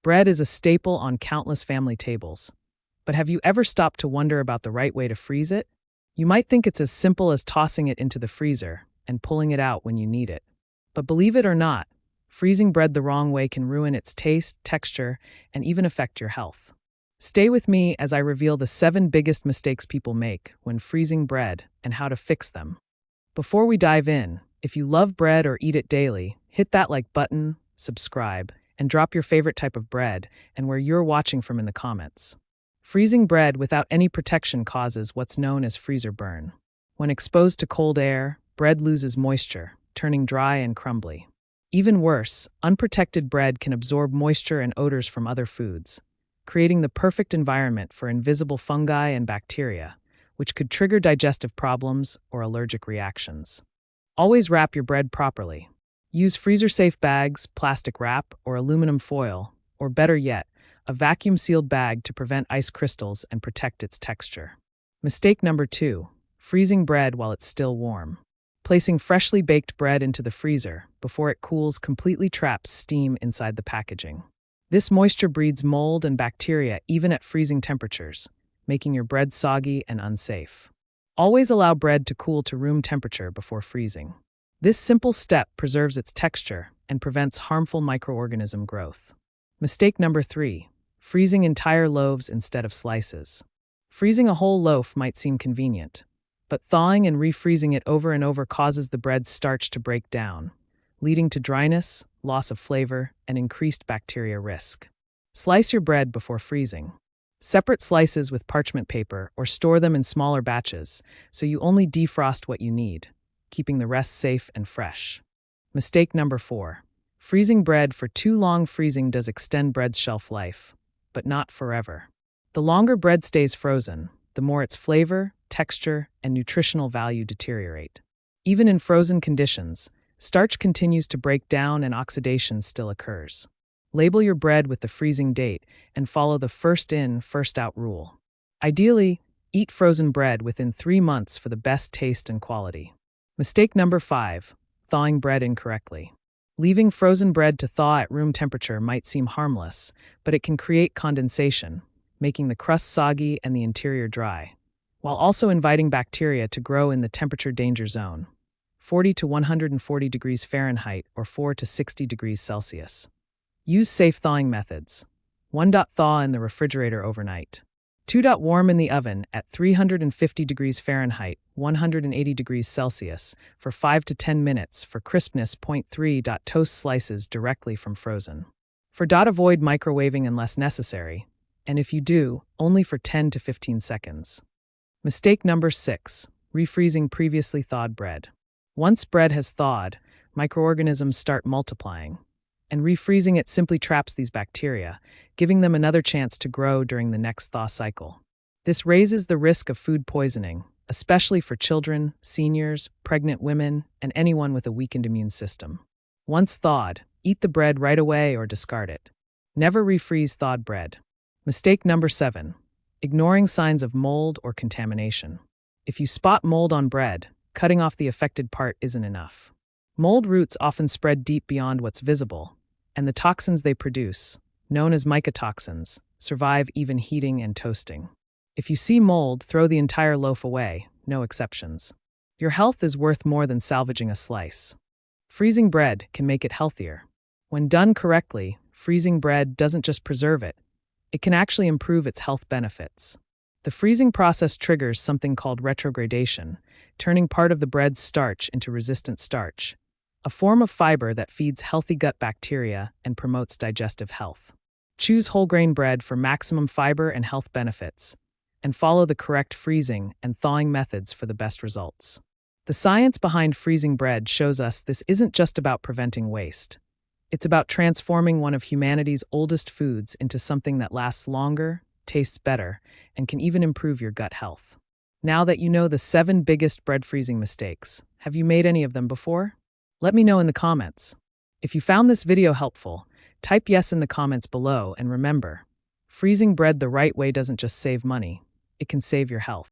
Bread is a staple on countless family tables. But have you ever stopped to wonder about the right way to freeze it? You might think it's as simple as tossing it into the freezer and pulling it out when you need it. But believe it or not, freezing bread the wrong way can ruin its taste, texture, and even affect your health. Stay with me as I reveal the 7 biggest mistakes people make when freezing bread and how to fix them. Before we dive in, if you love bread or eat it daily, hit that like button, subscribe, and drop your favorite type of bread and where you're watching from in the comments. Freezing bread without any protection causes what's known as freezer burn. When exposed to cold air, bread loses moisture, turning dry and crumbly. Even worse, unprotected bread can absorb moisture and odors from other foods, creating the perfect environment for invisible fungi and bacteria, which could trigger digestive problems or allergic reactions. Always wrap your bread properly. Use freezer-safe bags, plastic wrap, or aluminum foil, or better yet, a vacuum-sealed bag to prevent ice crystals and protect its texture. Mistake number 2, freezing bread while it's still warm. Placing freshly baked bread into the freezer before it cools completely traps steam inside the packaging. This moisture breeds mold and bacteria even at freezing temperatures, making your bread soggy and unsafe. Always allow bread to cool to room temperature before freezing. This simple step preserves its texture and prevents harmful microorganism growth. Mistake number 3, freezing entire loaves instead of slices. Freezing a whole loaf might seem convenient, but thawing and refreezing it over and over causes the bread's starch to break down, leading to dryness, loss of flavor, and increased bacteria risk. Slice your bread before freezing. Separate slices with parchment paper or store them in smaller batches so you only defrost what you need, keeping the rest safe and fresh. Mistake number 4. Freezing bread for too long. Freezing does extend bread's shelf life, but not forever. The longer bread stays frozen, the more its flavor, texture, and nutritional value deteriorate. Even in frozen conditions, starch continues to break down and oxidation still occurs. Label your bread with the freezing date and follow the first in, first out rule. Ideally, eat frozen bread within 3 months for the best taste and quality. Mistake number 5, thawing bread incorrectly. Leaving frozen bread to thaw at room temperature might seem harmless, but it can create condensation, making the crust soggy and the interior dry, while also inviting bacteria to grow in the temperature danger zone, 40 to 140 degrees Fahrenheit or 4 to 60 degrees Celsius. Use safe thawing methods. 1. Thaw in the refrigerator overnight. 2. Warm in the oven at 350 degrees Fahrenheit, 180 degrees Celsius for 5 to 10 minutes for crispness. 3. Toast slices directly from frozen. 4. Avoid microwaving unless necessary, and if you do, only for 10 to 15 seconds. Mistake number 6, refreezing previously thawed bread. Once bread has thawed, microorganisms start multiplying, and refreezing it simply traps these bacteria, giving them another chance to grow during the next thaw cycle. This raises the risk of food poisoning, especially for children, seniors, pregnant women, and anyone with a weakened immune system. Once thawed, eat the bread right away or discard it. Never refreeze thawed bread. Mistake number 7, ignoring signs of mold or contamination. If you spot mold on bread, cutting off the affected part isn't enough. Mold roots often spread deep beyond what's visible, and the toxins they produce, known as mycotoxins, survive even heating and toasting. If you see mold, throw the entire loaf away, no exceptions. Your health is worth more than salvaging a slice. Freezing bread can make it healthier. When done correctly, freezing bread doesn't just preserve it, it can actually improve its health benefits. The freezing process triggers something called retrogradation, turning part of the bread's starch into resistant starch, a form of fiber that feeds healthy gut bacteria and promotes digestive health. Choose whole grain bread for maximum fiber and health benefits, and follow the correct freezing and thawing methods for the best results. The science behind freezing bread shows us this isn't just about preventing waste. It's about transforming one of humanity's oldest foods into something that lasts longer, tastes better, and can even improve your gut health. Now that you know the 7 biggest bread freezing mistakes, have you made any of them before? Let me know in the comments. If you found this video helpful, type yes in the comments below, and remember, freezing bread the right way doesn't just save money, it can save your health.